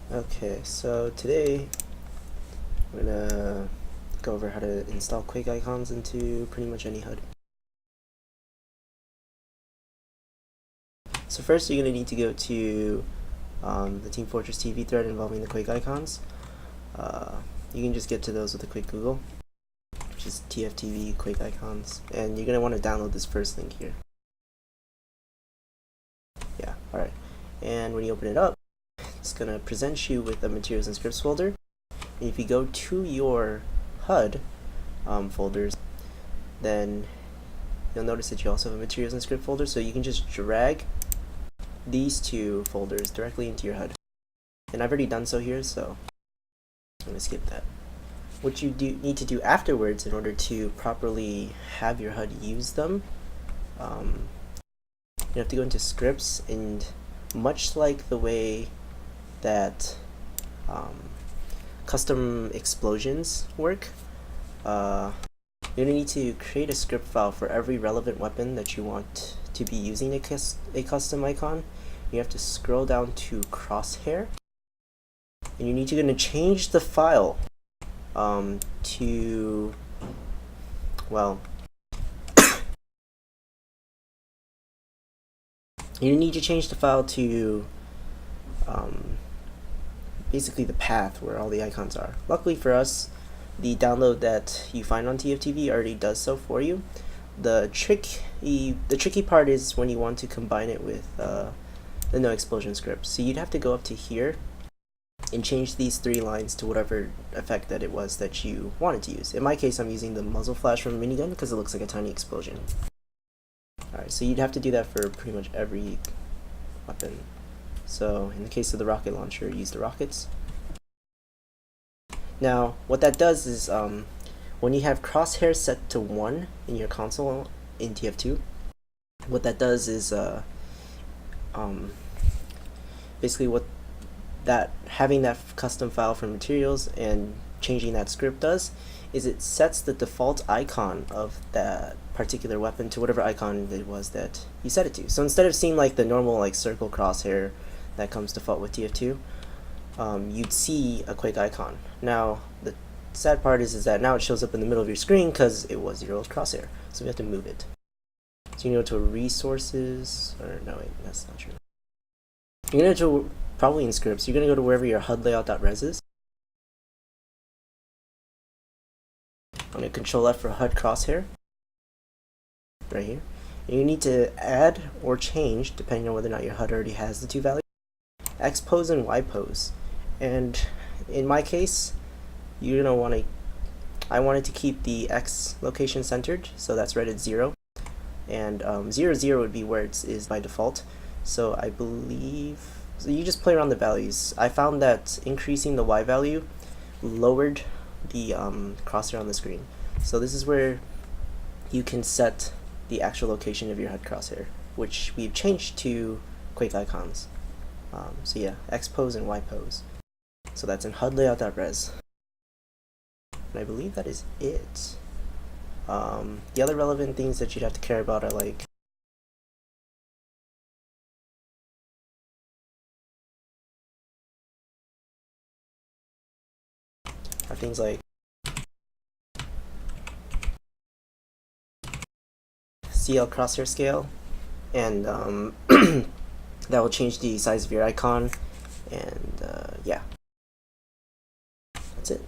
Okay, so today I'm gonna go over how to install Quake Icons into pretty much any HUD. So first you're gonna need to go to the Team Fortress TV thread involving the Quake Icons. You can just get to those with a quick Google, which is TF2 Quake Icons, and you're gonna want to download this first link here. Yeah, alright. And when you open it up, it's gonna present you with the materials and scripts folder. And if you go to your HUD folders, then you'll notice that you also have a materials and script folder, so you can just drag these two folders directly into your HUD. And I've already done so here, so I'm going to skip that. What you need to do afterwards in order to properly have your HUD use them, you have to go into scripts, and much like the way that custom explosions work, you're going to need to create a script file for every relevant weapon that you want to be using a custom icon. You have to scroll down to crosshair, and you need to going to change the file to, well, you need to change the file to basically the path where all the icons are. Luckily for us, the download that you find on TF2 already does so for you. The tricky part is when you want to combine it with the no explosion script. So you'd have to go up to here and change these three lines to whatever effect that it was that you wanted to use. In my case, I'm using the muzzle flash from a minigun because it looks like a tiny explosion. Alright, so you'd have to do that for pretty much every weapon. So in the case of the rocket launcher, use the rockets. Now, what that does is when you have crosshair set to 1 in your console in TF2, what that does is basically what having that custom file for materials and changing that script does is it sets the default icon of that particular weapon to whatever icon it was that you set it to. So instead of seeing like the normal like circle crosshair that comes default with TF2, you'd see a Quake icon. Now the sad part is that now it shows up in the middle of your screen because it was your old crosshair, so we have to move it. So you go to resources, or no wait, that's not true. You're going to go to, probably in scripts, you're going to go to wherever your HUD layout.res is. I'm going to Control F for HUD crosshair, right here. And you need to add or change, depending on whether or not your HUD already has the two values, X pose and Y pose. And in my case, you're going to want to, I wanted to keep the X location centered, so that's right at 0. And 0, 0 would be where it is by default. So I believe, so you just play around the values. I found that increasing the Y value lowered the crosshair on the screen. So this is where you can set the actual location of your HUD crosshair, which we've changed to Quake Icons. So yeah, X pose and Y pose. So that's in HUD layout.res. And I believe that is it. The other relevant things that you'd have to care about are like things like CL crosshair scale, and that will change the size of your icon, and yeah, that's it.